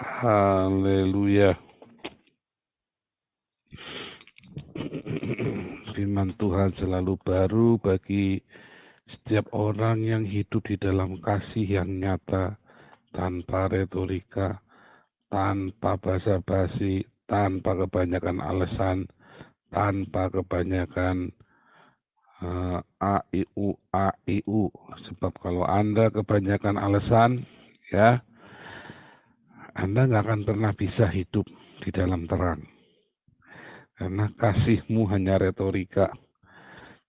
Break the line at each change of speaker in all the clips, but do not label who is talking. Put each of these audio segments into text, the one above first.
Haleluya. Firman Tuhan selalu baru bagi setiap orang yang hidup di dalam kasih yang nyata, tanpa retorika, tanpa basa-basi, tanpa kebanyakan alasan, tanpa kebanyakan AIU. Sebab kalau Anda kebanyakan alasan, ya, Anda nggak akan pernah bisa hidup di dalam terang. Karena kasihmu hanya retorika.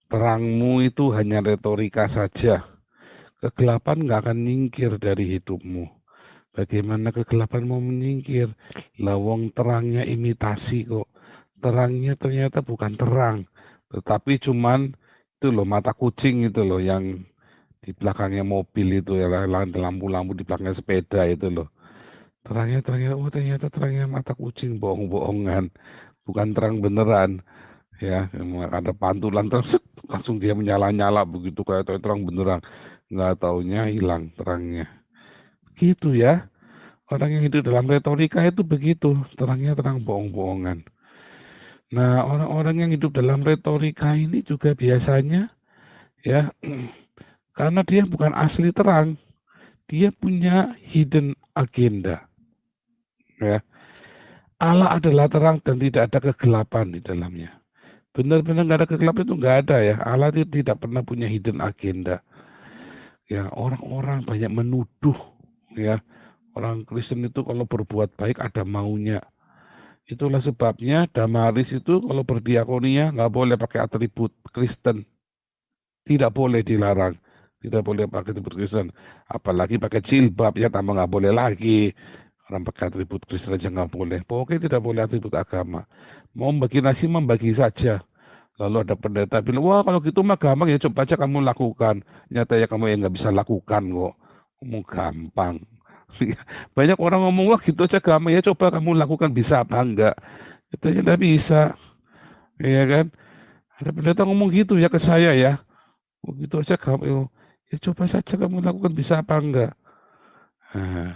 Terangmu itu hanya retorika saja. Kegelapan nggak akan nyingkir dari hidupmu. Bagaimana kegelapan mau menyingkir? Lawang terangnya imitasi kok. Terangnya ternyata bukan terang. Tetapi cuman itu loh mata kucing itu loh yang di belakangnya mobil itu ya lampu-lampu di belakangnya sepeda itu loh. Ternyata terangnya mata kucing, bohong-bohongan. Bukan terang beneran. Ya, ada pantulan terus langsung dia menyala-nyala begitu kayak terang beneran, nggak taunya hilang terangnya. Gitu ya, orang yang hidup dalam retorika itu begitu, terangnya terang bohong-bohongan. Nah, orang-orang yang hidup dalam retorika ini juga biasanya ya, karena dia bukan asli terang, dia punya hidden agenda. Ya, Allah adalah terang dan tidak ada kegelapan di dalamnya. Benar-benar nggak ada kegelapan itu nggak ada ya. Allah itu tidak pernah punya hidden agenda. Ya, orang-orang banyak menuduh ya. Orang Kristen itu kalau berbuat baik ada maunya. Itulah sebabnya Damaris itu kalau berdiakonia nggak boleh pakai atribut Kristen. Tidak boleh dilarang. Tidak boleh pakai atribut Kristen. Apalagi pakai jilbab ya tambah nggak boleh lagi. Orang pakai atribut Kristen aja nggak boleh. Pokoknya tidak boleh atribut agama. Mau bagi nasi membagi saja. Lalu ada pendeta bilang, wah kalau gitu mah gampang ya coba aja kamu lakukan. Nyata ya kamu yang nggak bisa lakukan kok. Ngomong gampang. Banyak orang ngomong, wah gitu aja gampang ya coba kamu lakukan bisa apa enggak. Katanya nggak bisa. Iya kan? Ada pendeta ngomong gitu ya ke saya ya. Oh gitu aja kamu, ya coba saja kamu lakukan bisa apa enggak. Nah,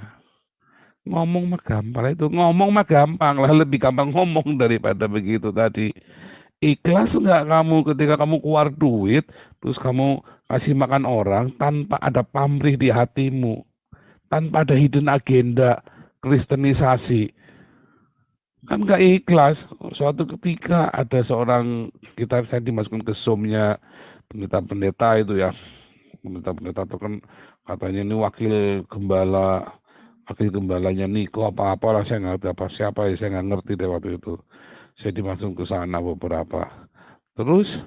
ngomong mah gampang itu. Ngomong mah gampang lah. Lebih gampang ngomong daripada begitu tadi. Ikhlas nggak kamu ketika kamu keluar duit, terus kamu kasih makan orang tanpa ada pamrih di hatimu, tanpa ada hidden agenda kristenisasi, kan nggak ikhlas. Suatu ketika ada seorang, saya dimasukkan ke zoomnya pendeta-pendeta itu ya, pendeta-pendeta itu kan katanya ini wakil gembalanya Niko apa-apalah saya nggak ngerti apa siapa ya saya nggak ngerti deh waktu itu. Saya dimasukkan ke sana beberapa. Terus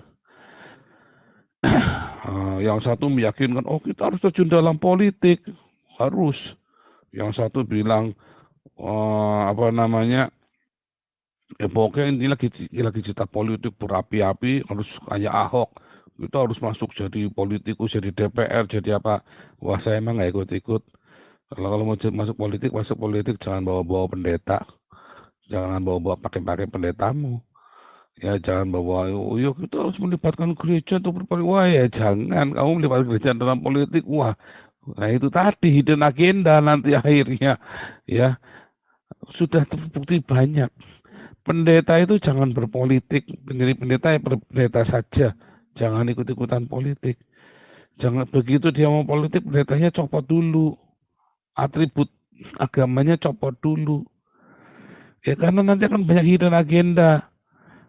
yang satu meyakinkan, oh kita harus terjun dalam politik, harus. Yang satu bilang, apa namanya, pokoknya ini lagi cerita politik berapi-api, harus kayak Ahok. Kita harus masuk jadi politikus, jadi DPR, jadi apa. Wah saya emang nggak ikut-ikut. Kalau mau masuk politik jangan bawa-bawa pendeta. Jangan bawa-bawa pakai-pakai pendetamu. Ya jangan bawa, oh ya kita harus melibatkan gereja untuk berpolitik. Wah ya jangan, kamu melibatkan gereja dalam politik. Wah, nah itu tadi hidden agenda nanti akhirnya. Ya, sudah terbukti banyak. Pendeta itu jangan berpolitik, menjadi pendeta ya pendeta saja. Jangan ikut-ikutan politik. Jangan begitu dia mau politik, pendetanya copot dulu. Atribut agamanya copot dulu. Ya karena nanti akan banyak hidden agenda.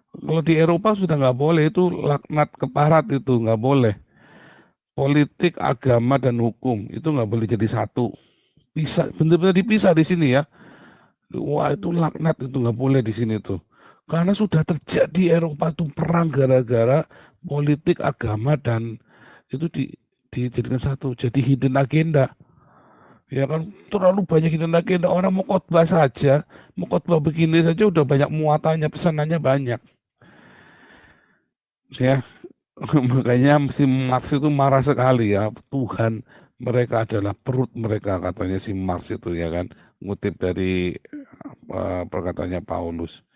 Kalau di Eropa sudah nggak boleh, itu laknat keparat itu nggak boleh. Politik, agama, dan hukum itu nggak boleh jadi satu. Bisa benar-benar dipisah di sini ya. Wah itu laknat itu nggak boleh di sini tuh. Karena sudah terjadi Eropa tuh perang gara-gara politik, agama, dan itu dijadikan satu. Jadi hidden agenda. Ya kan terlalu banyak hidden agenda. Orang mau khotbah saja, mau khotbah begini saja udah banyak muatannya, pesanannya banyak. Ya, makanya si Marx itu marah sekali ya. Tuhan mereka adalah perut mereka katanya si Marx itu ya kan. Ngutip dari perkataannya Paulus.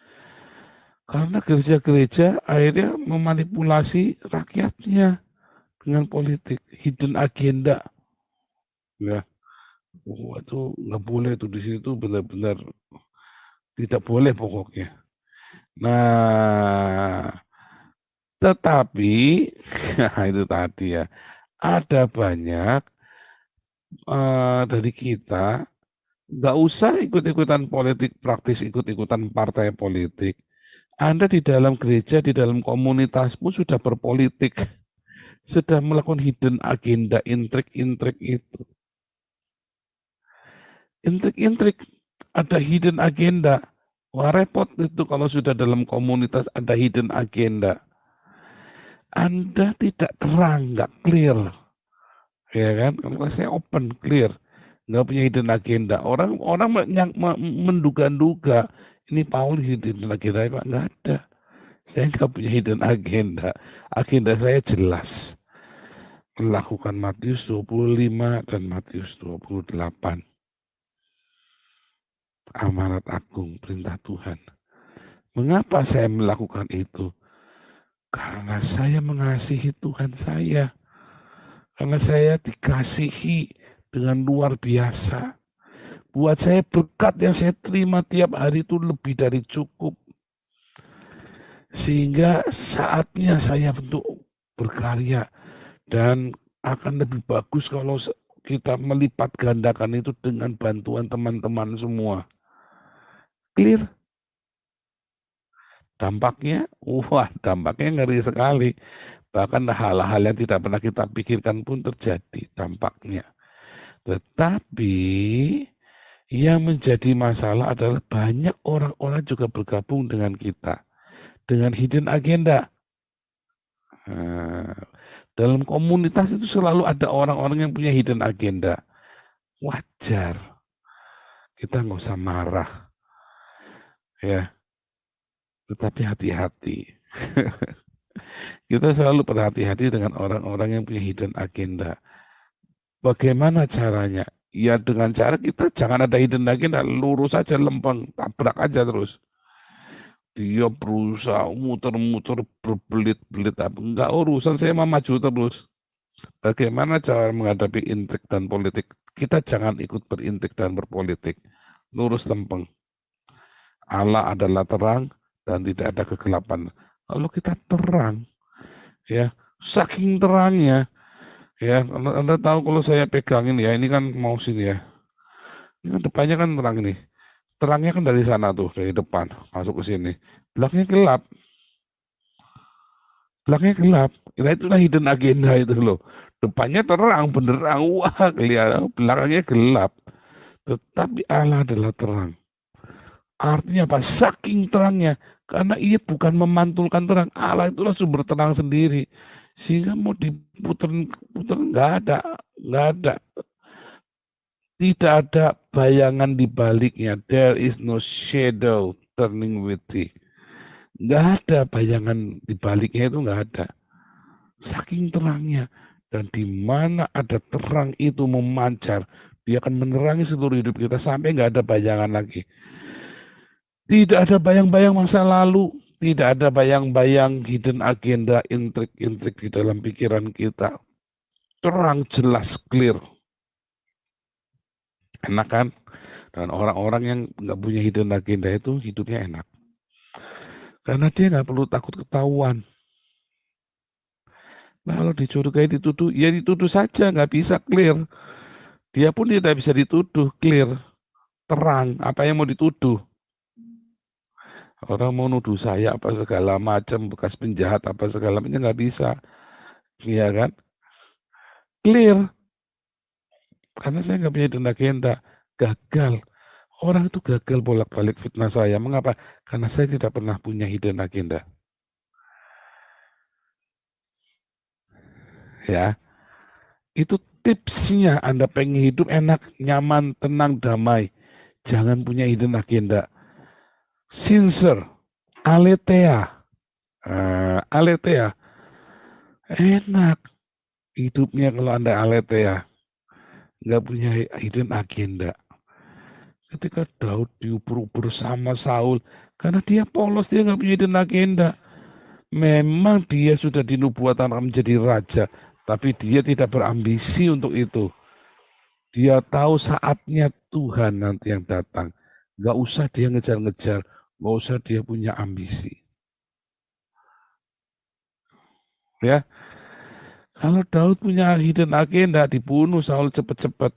Karena gereja-gereja akhirnya memanipulasi rakyatnya dengan politik, hidden agenda. Ya, Itu nggak boleh tuh, di situ benar-benar tidak boleh pokoknya. Nah, tetapi itu tadi ya, ada banyak dari kita nggak usah ikut-ikutan politik praktis, ikut-ikutan partai politik. Anda di dalam gereja, di dalam komunitasmu sudah berpolitik, sudah melakukan hidden agenda, intrik-intrik itu. Intrik-intrik, ada hidden agenda. Wah repot itu kalau sudah dalam komunitas ada hidden agenda. Anda tidak terang, nggak clear. Ya kan? Kalau saya open, clear. Nggak punya hidden agenda. Orang menduga-duga, ini Paul hidden agenda, Pak. Nggak ada. Saya nggak punya hidden agenda. Agenda saya jelas. Melakukan Matius 25 dan Matius 28. Amanat agung, perintah Tuhan. Mengapa saya melakukan itu? Karena saya mengasihi Tuhan saya. Karena saya dikasihi dengan luar biasa. Buat saya berkat yang saya terima tiap hari itu lebih dari cukup. Sehingga saatnya saya untuk berkarya. Dan akan lebih bagus kalau kita melipat gandakan itu dengan bantuan teman-teman semua. Clear? Dampaknya, dampaknya ngeri sekali. Bahkan hal-hal yang tidak pernah kita pikirkan pun terjadi dampaknya. Tetapi yang menjadi masalah adalah banyak orang-orang juga bergabung dengan kita. Dengan hidden agenda. Dalam komunitas itu selalu ada orang-orang yang punya hidden agenda. Wajar. Kita nggak usah marah. Ya, tetapi hati-hati. Kita selalu berhati-hati dengan orang-orang yang punya hidden agenda. Bagaimana caranya? Ya dengan cara kita jangan ada hidden agenda, lurus aja lempeng, tabrak aja terus. Dia berusaha muter-muter berbelit-belit, enggak urusan, saya mau maju terus. Bagaimana cara menghadapi intrik dan politik? Kita jangan ikut berintrik dan berpolitik. Lurus lempeng. Allah adalah terang dan tidak ada kegelapan. Kalau kita terang, ya saking terangnya, ya Anda tahu kalau saya pegangin ya, ini kan mouse ini ya, ini kan depannya kan terang ini, terangnya kan dari sana tuh, dari depan masuk ke sini, belakangnya gelap, nah itulah hidden agenda itu loh, depannya terang benderang, wah kelihatan, belakangnya gelap, tetapi Allah adalah terang. Artinya apa? Saking terangnya, karena ia bukan memantulkan terang, Allah itulah sumber terang sendiri, sehingga mau diputer nggak ada, tidak ada bayangan di baliknya. There is no shadow turning witty. Nggak ada bayangan di baliknya, itu nggak ada. Saking terangnya, dan di mana ada terang itu memancar, dia akan menerangi seluruh hidup kita sampai nggak ada bayangan lagi. Tidak ada bayang-bayang masa lalu, tidak ada bayang-bayang hidden agenda, intrik-intrik di dalam pikiran kita. Terang, jelas, clear. Enak kan? Dan orang-orang yang nggak punya hidden agenda itu hidupnya enak. Karena dia nggak perlu takut ketahuan. Nah, kalau dicurigai, dituduh, ya dituduh saja, nggak bisa clear. Dia pun tidak bisa dituduh, clear, terang, apa yang mau dituduh. Orang mau nuduh saya apa segala macam, bekas penjahat apa segala macam, nggak bisa. Iya kan? Clear. Karena saya nggak punya hidden agenda. Gagal. Orang itu gagal bolak-balik fitnah saya. Mengapa? Karena saya tidak pernah punya hidden agenda. Ya, itu tipsnya. Anda pengen hidup enak, nyaman, tenang, damai. Jangan punya hidden agenda. Sincere, aletheia. Aletheia. Enak hidupnya kalau Anda aletheia. Nggak punya hidden agenda. Ketika Daud diuber-uber sama Saul, karena dia polos, dia nggak punya hidden agenda. Memang dia sudah dinubuatkan menjadi raja, tapi dia tidak berambisi untuk itu. Dia tahu saatnya Tuhan nanti yang datang. Nggak usah dia ngejar-ngejar, nggak usah dia punya ambisi. Ya, kalau Daud punya hidden agenda, dibunuh Saul cepet-cepet.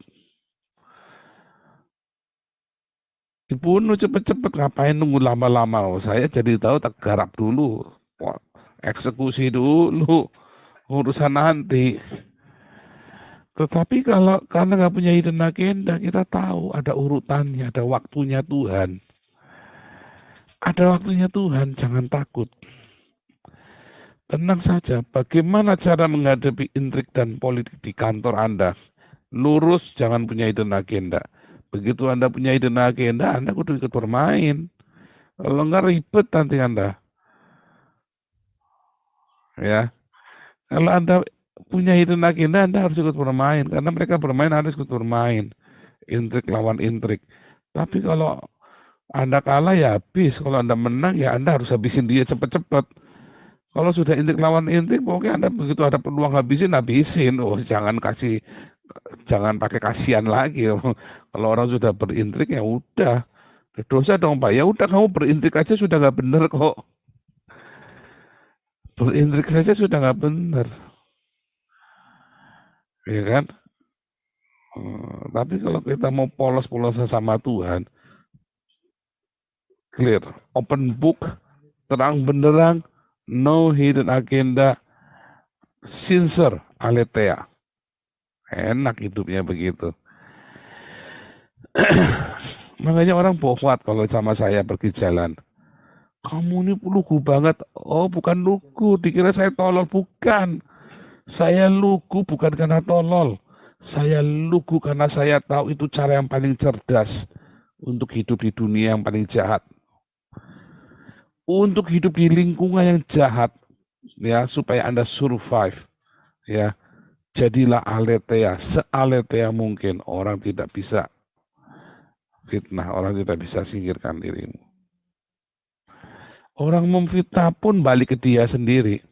Dibunuh cepet-cepet, ngapain nunggu lama-lama? Oh, saya jadi tahu tak garap dulu. Wah, eksekusi dulu, urusan nanti. Tetapi kalau karena nggak punya hidden agenda, kita tahu ada urutannya, ada waktunya Tuhan. Ada waktunya Tuhan, jangan takut. Tenang saja, bagaimana cara menghadapi intrik dan politik di kantor Anda? Lurus, jangan punya hidden agenda. Begitu Anda punya hidden agenda, Anda kudu ikut bermain. Kalau nggak ribet nanti Anda. Ya, kalau Anda punya hidden agenda, Anda harus ikut bermain. Karena mereka bermain, harus ikut bermain. Intrik lawan intrik. Tapi kalau Anda kalah ya habis. Kalau Anda menang ya Anda harus habisin dia cepat-cepat. Kalau sudah intrik lawan intrik, pokoknya Anda begitu ada peluang habisin, habisin. Oh, jangan pakai kasihan lagi. Kalau orang sudah berintrik ya udah. Dosa dong Pak. Ya udah kamu berintrik aja sudah nggak benar kok. Berintrik saja sudah nggak benar, ya kan? Tapi kalau kita mau polos-polos sama Tuhan, clear, open book, terang benderang, no hidden agenda, sincere, aletheia. Enak hidupnya begitu. Makanya orang bohwat kalau sama saya pergi jalan. Kamu ini lugu banget. Oh, bukan lugu. Dikira saya tolol. Bukan. Saya lugu bukan karena tolol. Saya lugu karena saya tahu itu cara yang paling cerdas untuk hidup di dunia yang paling jahat. Untuk hidup di lingkungan yang jahat, ya, supaya Anda survive, ya. Jadilah aletheia, sealetheia mungkin. Orang tidak bisa fitnah, orang tidak bisa singkirkan dirimu. Orang memfitnah pun balik ke dia sendiri.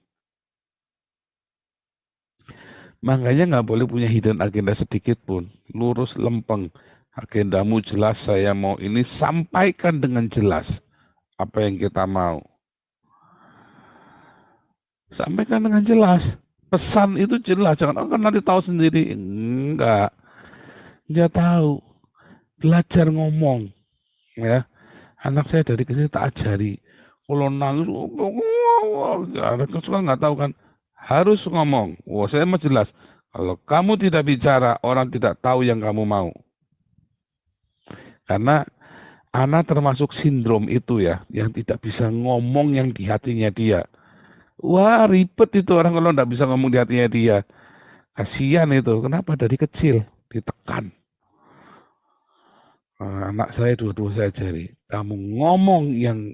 Makanya nggak boleh punya hidden agenda sedikit pun. Lurus lempeng. Agendamu jelas, saya mau ini, sampaikan dengan jelas apa yang kita mau. Sampaikan dengan jelas. Pesan itu jelas, jangan oh, kan nanti tahu sendiri. Enggak, dia tahu. Belajar ngomong, ya. Anak saya dari kecil tak ajari. Kalau nangis, anak suka nggak tahu kan. Harus ngomong. Wah, saya mau jelas. Kalau kamu tidak bicara, orang tidak tahu yang kamu mau. Karena anak termasuk sindrom itu ya, yang tidak bisa ngomong yang di hatinya dia. Wah, ribet itu orang kalau nggak bisa ngomong di hatinya dia. Kasihan itu. Kenapa? Dari kecil ditekan. Anak saya dua-dua saya ajari. Kamu ngomong yang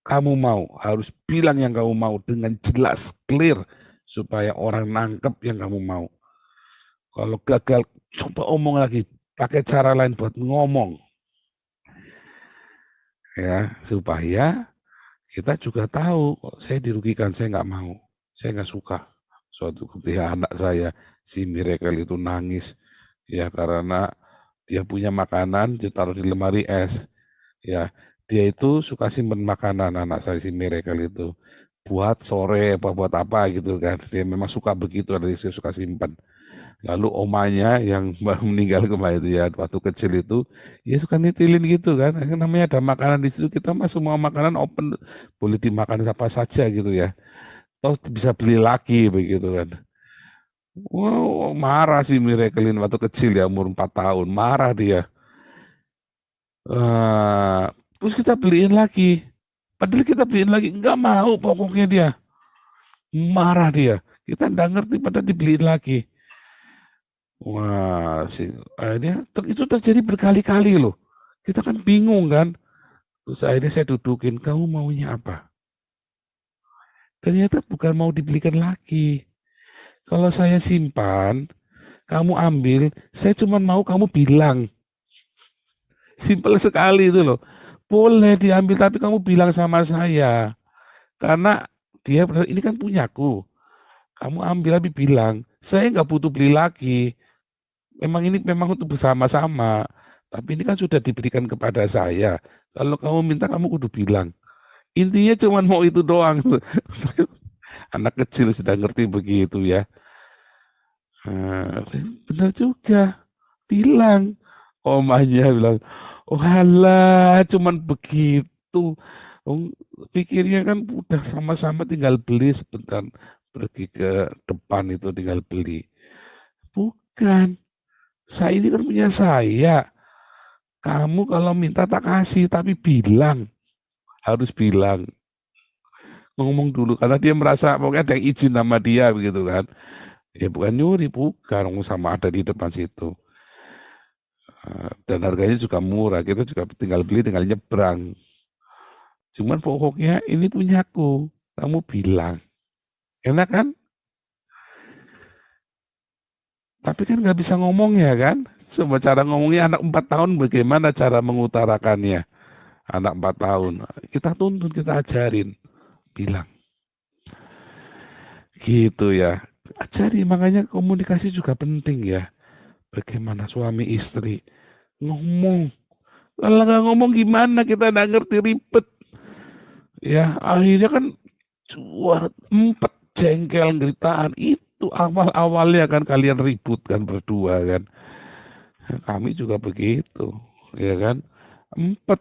kamu mau, harus bilang yang kamu mau dengan jelas, clear, supaya orang nangkep yang kamu mau. Kalau gagal, coba omong lagi, pakai cara lain buat ngomong, ya, supaya kita juga tahu, saya dirugikan, saya nggak mau, saya nggak suka. Suatu ketika anak saya, si Miracle itu nangis, ya karena dia punya makanan, ditaruh di lemari es, ya dia itu suka simpen makanan anak saya si Miracle itu buat sore apa buat apa gitu kan dia memang suka begitu ada dia suka simpan lalu omanya yang baru meninggal kemarin itu ya waktu kecil itu ya suka nitilin gitu kan namanya ada makanan di situ kita mah semua makanan open boleh dimakan apa saja gitu ya toh bisa beli lagi begitu kan wow marah si Miracle waktu kecil ya umur 4 tahun marah dia. Eh, terus kita beliin lagi. Padahal kita beliin lagi, nggak mau pokoknya dia. Marah dia. Kita nggak ngerti pada dibeliin lagi. Wah, akhirnya itu terjadi berkali-kali loh. Kita kan bingung kan. Terus akhirnya saya dudukin, kamu maunya apa? Ternyata bukan mau dibelikan lagi. Kalau saya simpan, kamu ambil, saya cuma mau kamu bilang. Simpel sekali itu loh. Boleh diambil tapi kamu bilang sama saya. Karena ini kan punyaku. Kamu ambil tapi bilang, saya nggak butuh beli lagi. memang ini memang untuk bersama-sama. Tapi ini kan sudah diberikan kepada saya. Kalau kamu minta kamu kudu bilang. Intinya cuma mau itu doang. Anak kecil sudah ngerti begitu ya. Nah, benar juga. Bilang. Omanya bilang, oh halah, cuman begitu. Oh, pikirnya kan udah sama-sama tinggal beli sebentar. Pergi ke depan itu tinggal beli. Bukan. Saya ini kan punya saya. Kamu kalau minta tak kasih, tapi bilang. Harus bilang. Ngomong dulu. Karena dia merasa pokoknya ada yang izin sama dia begitu kan. Ya bukan nyuri, bukan. Sama ada di depan situ. Dan harganya juga murah. Kita juga tinggal beli, tinggal nyebrang. Cuman pokoknya ini punyaku. Kamu bilang. Enak kan? Tapi kan nggak bisa ngomong ya kan? Coba cara ngomongnya anak 4 tahun bagaimana cara mengutarakannya? Anak 4 tahun. Kita tuntun, kita ajarin. Bilang. Gitu ya. Ajari, makanya komunikasi juga penting ya. Bagaimana suami istri. Ngomong. Kalau nggak ngomong gimana kita nggak ngerti ribet. Ya akhirnya kan empat jengkel geritaan itu awal-awalnya kan kalian ribut kan berdua kan. Kami juga begitu. Ya kan. Empat.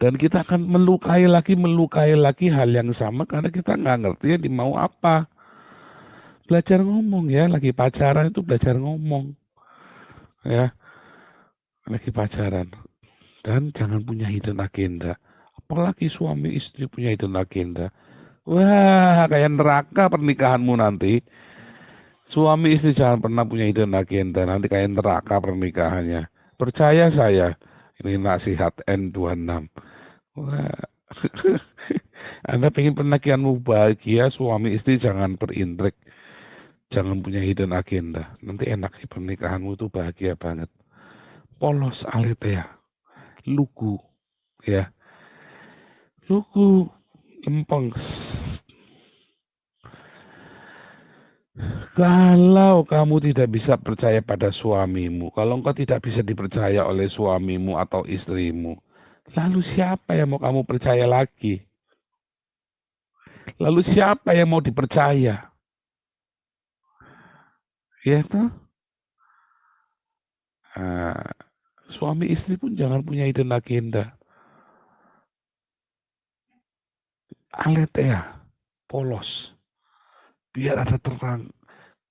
Dan kita akan melukai lagi hal yang sama karena kita nggak ngerti ya di mau apa. Belajar ngomong ya, lagi pacaran itu belajar ngomong. Ya, lagi pacaran. Dan jangan punya hidden agenda. Apalagi suami istri punya hidden agenda. Wah, kayak neraka pernikahanmu nanti. Suami istri jangan pernah punya hidden agenda. Nanti kayak neraka pernikahannya. Percaya saya. Ini nasihat N26. Wah, Anda pengen pernikahanmu bahagia, suami istri jangan berintrik. Jangan punya hidden agenda. Nanti enak pernikahanmu tuh bahagia banget. Polos aletheia. Lugu. Ya. Lugu. Lempeng. Kalau kamu tidak bisa percaya pada suamimu, kalau engkau tidak bisa dipercaya oleh suamimu atau istrimu, lalu siapa yang mau kamu percaya lagi? Lalu siapa yang mau dipercaya? Ya tuh. Nah, suami istri pun jangan punya hidden agenda. Aletheia, polos. Biar ada terang.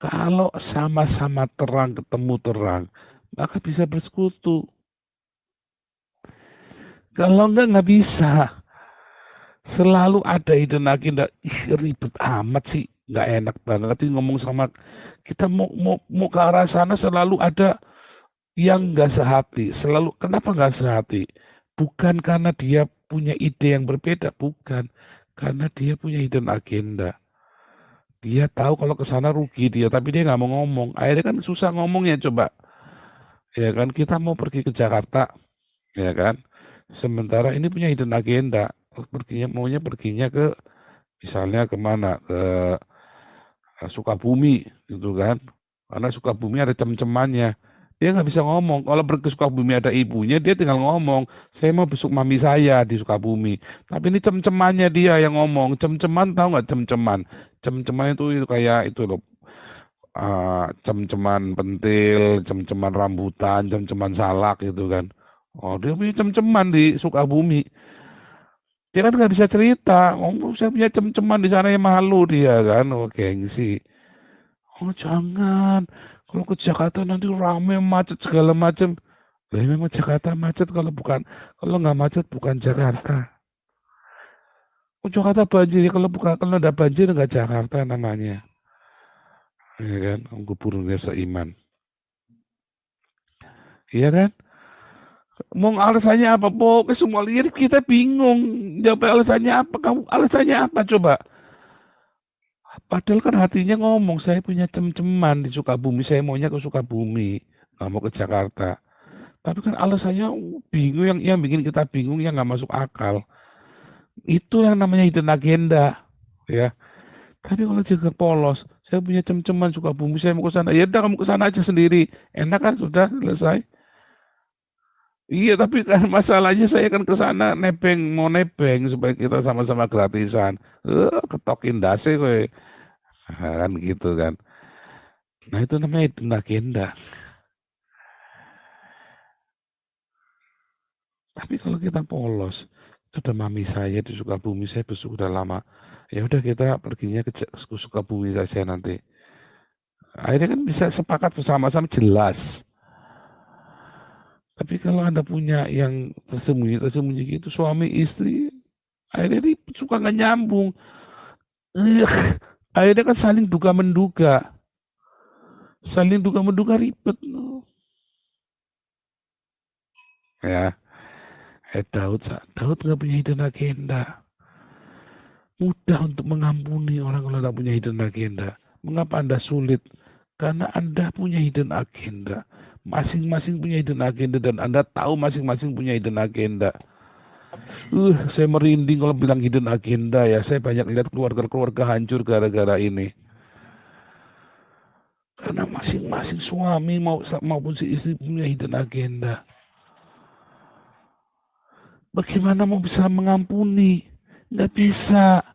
Kalau sama-sama terang ketemu terang, maka bisa bersekutu. Kalau nggak bisa. Selalu ada hidden agenda. Ih, ribet amat sih. Nggak enak banget sih ngomong sama kita mau ke arah sana selalu ada yang nggak sehati. Selalu kenapa nggak sehati? Bukan karena dia punya ide yang berbeda, bukan. Karena dia punya hidden agenda. Dia tahu kalau ke sana rugi dia, tapi dia nggak mau ngomong. Akhirnya kan susah ngomongnya coba. Ya kan kita mau pergi ke Jakarta, ya kan. Sementara ini punya hidden agenda. Maunya perginya ke misalnya kemana? Ke Sukabumi gitu kan. Karena Sukabumi ada cem-cemannya. Dia nggak bisa ngomong. Kalau pergi ke Sukabumi ada ibunya, dia tinggal ngomong. Saya mau besuk mami saya di Sukabumi. Tapi ini cem-cemannya dia yang ngomong. Cem-ceman tahu nggak cem-ceman? Cem-ceman itu kayak itu loh. Cem-ceman pentil, cem-ceman rambutan, cem-ceman salak gitu kan. Oh dia punya cem-ceman di Sukabumi. Dia kan nggak bisa cerita. Oh, saya punya cem-ceman di sana yang malu dia kan. Oh gengsi. Oh jangan, kalau ke Jakarta nanti rame macet segala macam. Lah memang Jakarta macet kalau nggak macet bukan Jakarta. Oh Jakarta banjir ya, kalau ada banjir nggak Jakarta namanya. Ya kan, gubernurnya seiman. Iya kan? Mau alasannya apa? Pokoknya semua lihat kita bingung. Jawab alasannya apa? Kamu alasannya apa coba? Padahal kan hatinya ngomong, saya punya cem-ceman di Sukabumi, saya maunya ke Sukabumi, nggak mau ke Jakarta. Tapi kan alasannya bingung yang bikin kita bingung yang nggak masuk akal. Itu yang namanya hidden agenda, ya. Tapi kalau juga polos, saya punya cem-ceman Sukabumi, saya mau ke sana. Ya udah kamu ke sana aja sendiri. Enak kan sudah selesai. Iya, tapi kan masalahnya saya kan ke sana nebeng, mau nebeng supaya kita sama-sama gratisan. Ketokin dasi kowe. Nah, kan gitu kan. Nah, itu namanya hidden agenda. Tapi kalau kita polos, itu ada mami saya di Sukabumi, saya besok udah lama. Ya udah kita perginya ke Sukabumi saja nanti. Akhirnya kan bisa sepakat bersama-sama jelas. Tapi kalau Anda punya yang tersembunyi-tersembunyi gitu, suami istri, akhirnya ribut, suka nggak nyambung. Ugh, akhirnya kan saling duga menduga. Saling duga menduga ribet. Ya, Daud nggak punya hidden agenda. Mudah untuk mengampuni orang kalau tidak punya hidden agenda. Mengapa Anda sulit? Karena Anda punya hidden agenda. Masing-masing punya hidden agenda dan Anda tahu masing-masing punya hidden agenda. Saya merinding kalau bilang hidden agenda ya. Saya banyak lihat keluarga-keluarga hancur gara-gara ini. Karena masing-masing suami maupun si istri punya hidden agenda. Bagaimana mau bisa mengampuni? Nggak bisa.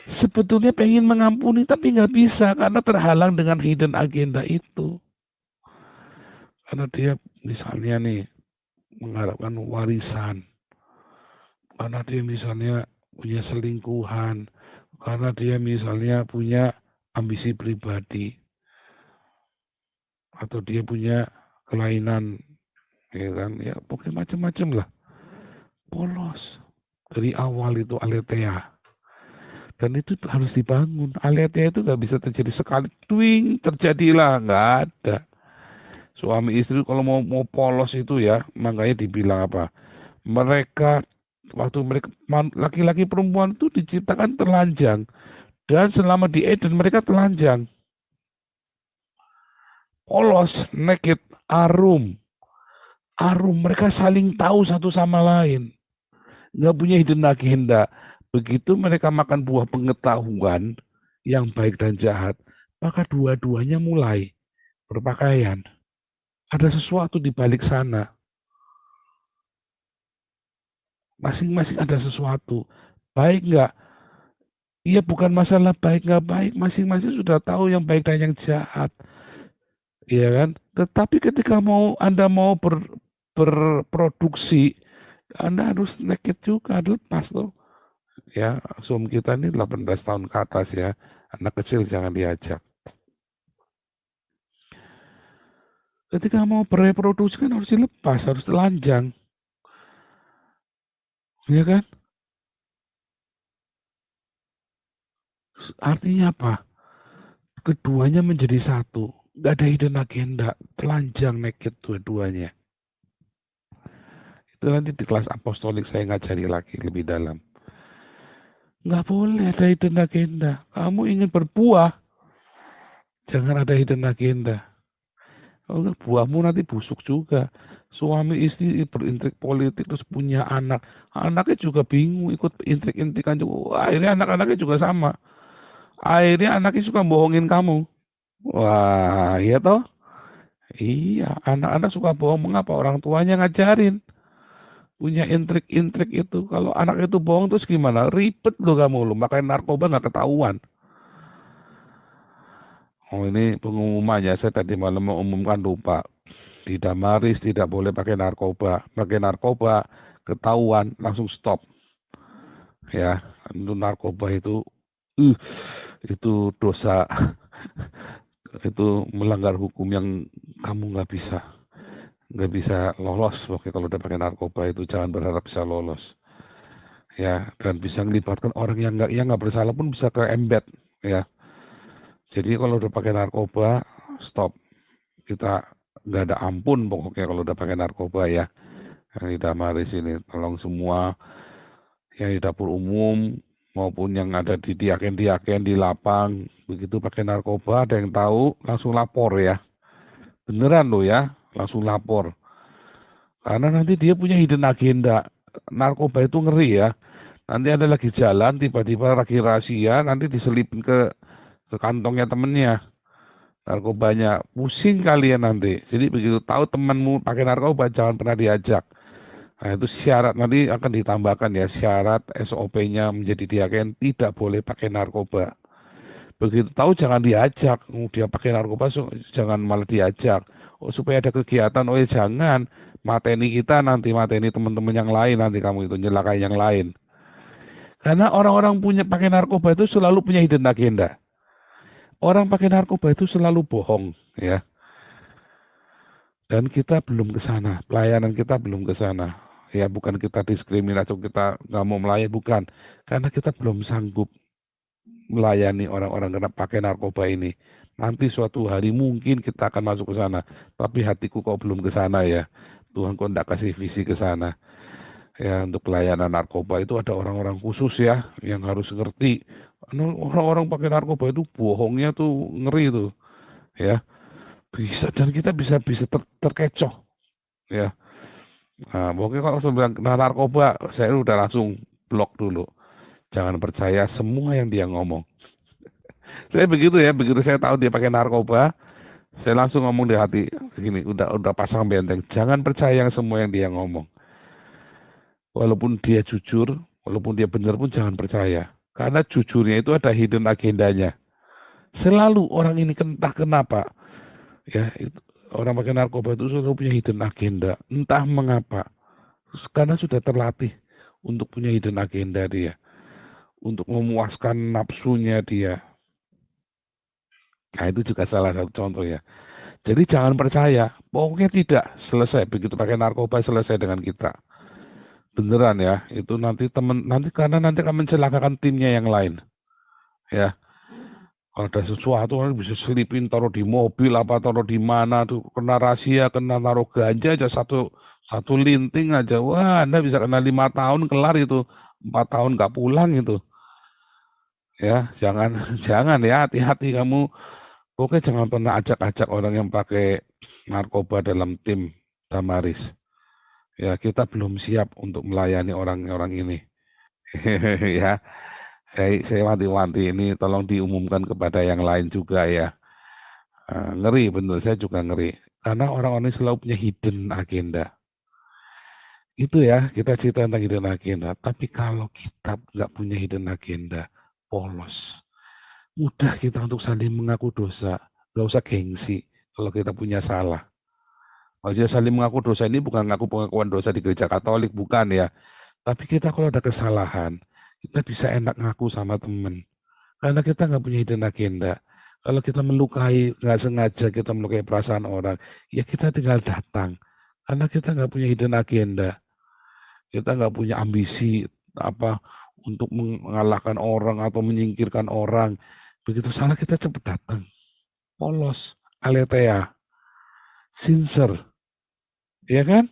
Sebetulnya pengen mengampuni tapi nggak bisa karena terhalang dengan hidden agenda itu. Karena dia misalnya nih mengharapkan warisan, karena dia misalnya punya selingkuhan, karena dia misalnya punya ambisi pribadi, atau dia punya kelainan, ya kan, ya pokoknya macam-macam lah. Polos. Dari awal itu aletheia. Dan itu harus dibangun. Aletheia itu nggak bisa terjadi sekali, twing, terjadilah, nggak ada. Suami istri kalau mau polos itu ya, makanya dibilang apa? Mereka waktu mereka laki-laki perempuan itu diciptakan telanjang dan selama di Eden mereka telanjang, polos, naked, arum, arum. Mereka saling tahu satu sama lain, nggak punya hidden agenda. Begitu mereka makan buah pengetahuan yang baik dan jahat, maka dua-duanya mulai berpakaian. Ada sesuatu di balik sana. Masing-masing ada sesuatu. Baik nggak? Iya, bukan masalah baik nggak baik. Masing-masing sudah tahu yang baik dan yang jahat. Iya kan? Tetapi ketika Anda mau berproduksi, Anda harus naked juga, lepas tuh. Ya, Zoom kita ini 18 tahun ke atas ya. Anak kecil jangan diajak. Ketika mau bereproduksi kan harus dilepas, harus telanjang. Ya kan? Artinya apa? Keduanya menjadi satu. Gak ada hidden agenda. Telanjang naked dua-duanya. Itu nanti di kelas apostolik saya ngajari lagi lebih dalam. Nggak boleh ada hidden agenda. Kamu ingin berbuah, jangan ada hidden agenda. Kalau nggak buahmu nanti busuk juga. Suami istri berintrik politik terus punya anak. Anaknya juga bingung ikut intrik-intrikan juga. Wah, akhirnya anak-anaknya juga sama. Akhirnya anaknya suka bohongin kamu. Wah, iya toh? Iya, anak-anak suka bohong. Mengapa? Orang tuanya ngajarin. Punya intrik-intrik itu. Kalau anak itu bohong terus gimana? Ribet loh kamu lo. Makanya narkoba nggak ketahuan. Oh ini pengumumannya, saya tadi malam mau umumkan lupa. Di Damaris tidak boleh pakai narkoba. Pakai narkoba ketahuan langsung stop. Ya, itu narkoba uh, itu dosa, itu melanggar hukum yang kamu nggak bisa lolos. Oke, kalau udah pakai narkoba itu jangan berharap bisa lolos. Ya, dan bisa melibatkan orang yang nggak bersalah pun bisa ke embed. Ya, jadi kalau udah pakai narkoba stop. Kita nggak ada ampun pokoknya kalau udah pakai narkoba ya. Yang di Damaris ini tolong semua yang di dapur umum maupun yang ada di diaken-diaken di lapang begitu pakai narkoba ada yang tahu langsung lapor ya. Beneran loh ya, langsung lapor. Karena nanti dia punya hidden agenda. Narkoba itu ngeri ya. Nanti ada lagi jalan, tiba-tiba lagi rahasia, nanti diselipin ke kantongnya temennya. Narkobanya, pusing kalian nanti. Jadi begitu tahu temanmu pakai narkoba, jangan pernah diajak. Nah, itu syarat nanti akan ditambahkan ya, syarat SOP-nya menjadi diaken tidak boleh pakai narkoba. Begitu tahu jangan diajak. Dia pakai narkoba, jangan malah diajak. Oh, supaya ada kegiatan, oh ya jangan. Mateni kita nanti, mateni teman-teman yang lain, nanti kamu itu nyelakai yang lain. Karena orang-orang punya pakai narkoba itu selalu punya hidden agenda. Orang pakai narkoba itu selalu bohong, ya. Dan kita belum ke sana, pelayanan kita belum ke sana. Ya bukan kita diskriminasi, kita nggak mau melayani, bukan. Karena kita belum sanggup melayani orang-orang kena pakai narkoba ini. Nanti suatu hari mungkin kita akan masuk ke sana. Tapi hatiku kok belum ke sana ya. Tuhan kok enggak kasih visi ke sana. Ya untuk pelayanan narkoba itu ada orang-orang khusus ya yang harus ngerti. Orang-orang pakai narkoba itu bohongnya tuh ngeri tuh ya. Bisa dan kita bisa bisa terkecoh ya. Nah, pokoknya kalau saya bilang kena narkoba, saya udah langsung blok dulu. Jangan percaya semua yang dia ngomong. Saya begitu ya, begitu saya tahu dia pakai narkoba, saya langsung ngomong di hati segini, udah pasang benteng. Jangan percaya yang semua yang dia ngomong. Walaupun dia jujur, walaupun dia benar pun jangan percaya. Karena jujurnya itu ada hidden agendanya. Selalu orang ini entah kenapa, ya itu, orang pakai narkoba itu selalu punya hidden agenda. Entah mengapa. Karena sudah terlatih untuk punya hidden agenda dia, untuk memuaskan nafsunya dia. Nah, itu juga salah satu contoh ya. Jadi jangan percaya, pokoknya tidak selesai begitu pakai narkoba selesai dengan kita. Beneran ya, itu nanti temen nanti karena nanti akan mencelakakan timnya yang lain. Ya, kalau ada sesuatu orang bisa selipin taruh di mobil apa taruh di mana tuh kena rahasia, kena naruh ganja aja satu satu linting aja. Wah, Anda bisa kena 5 tahun kelar itu. 4 tahun nggak pulang itu. Ya, jangan jangan ya hati-hati kamu. Oke, jangan pernah ajak-ajak orang yang pakai narkoba dalam tim Damaris. Ya, kita belum siap untuk melayani orang-orang ini. Ya, saya wanti-wanti ini tolong diumumkan kepada yang lain juga ya. Ngeri, bener, saya juga ngeri. Karena orang-orang ini selalu punya hidden agenda. Itu ya, kita cerita tentang hidden agenda. Tapi kalau kita nggak punya hidden agenda, polos. Mudah kita untuk saling mengaku dosa. Nggak usah gengsi kalau kita punya salah. Maksudnya saling mengaku dosa ini bukan ngaku pengakuan dosa di gereja Katolik, bukan ya. Tapi kita kalau ada kesalahan, kita bisa enak ngaku sama temen. Karena kita nggak punya hidden agenda. Kalau kita melukai, nggak sengaja kita melukai perasaan orang, ya kita tinggal datang. Karena kita nggak punya hidden agenda. Kita nggak punya ambisi apa untuk mengalahkan orang atau menyingkirkan orang. Begitu salah kita cepat datang. Polos, aletheia, sincere, ya kan?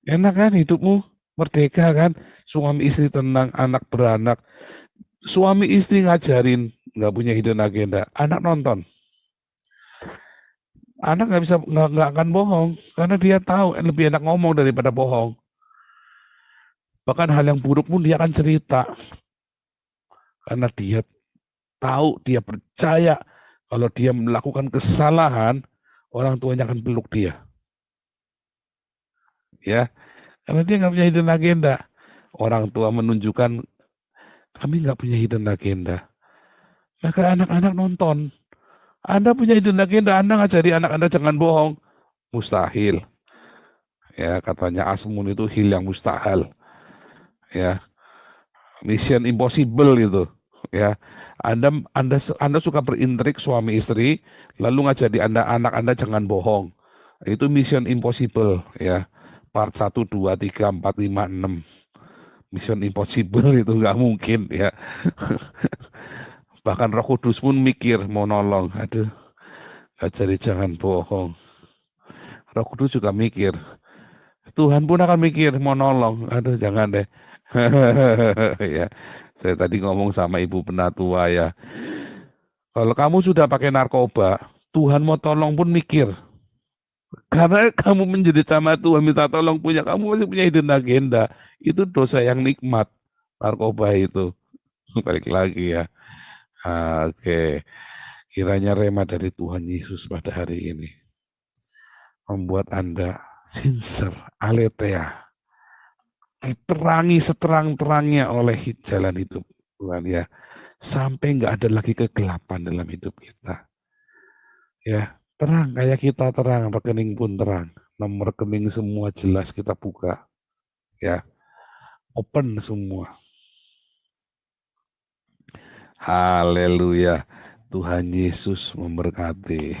Enak kan hidupmu? Merdeka kan? Suami istri tenang, anak beranak. Suami istri ngajarin, nggak punya hidden agenda. Anak nonton. Anak nggak bisa nggak akan bohong karena dia tahu lebih enak ngomong daripada bohong. Bahkan hal yang buruk pun dia akan cerita karena dia tahu, dia percaya kalau dia melakukan kesalahan, orang tuanya akan peluk dia. Ya, karena dia nggak punya hidden agenda. Orang tua menunjukkan kami nggak punya hidden agenda. Maka anak-anak nonton. Anda punya hidden agenda, Anda ngajari anak Anda jangan bohong. Mustahil. Ya, katanya Asmun itu hil yang mustahil. Ya, mission impossible itu. Ya, Anda suka berintrik suami istri, lalu ngajari anak Anda jangan bohong. Itu mission impossible ya. Part 1, 2, 3, 4, 5, 6. Mission impossible itu nggak mungkin ya. Bahkan Roh Kudus pun mikir mau nolong. Aduh, ngajari jangan bohong. Roh Kudus juga mikir. Tuhan pun akan mikir mau nolong. Aduh, jangan deh. Ya, saya tadi ngomong sama ibu penatua ya. Kalau kamu sudah pakai narkoba, Tuhan mau tolong pun mikir. Karena kamu menjadi sama Tuhan minta tolong punya, kamu masih punya hidden agenda. Itu dosa yang nikmat. narkoba itu. Balik lagi ya. Oke. Kiranya rema dari Tuhan Yesus pada hari ini membuat Anda sincere, aletheia, diterangi seterang-terangnya oleh jalan hidup Tuhan ya. Sampai nggak ada lagi kegelapan dalam hidup kita. Ya, terang kayak kita terang, rekening pun terang. Nomor rekening semua jelas kita buka. Ya, open semua. Haleluya. Tuhan Yesus memberkati.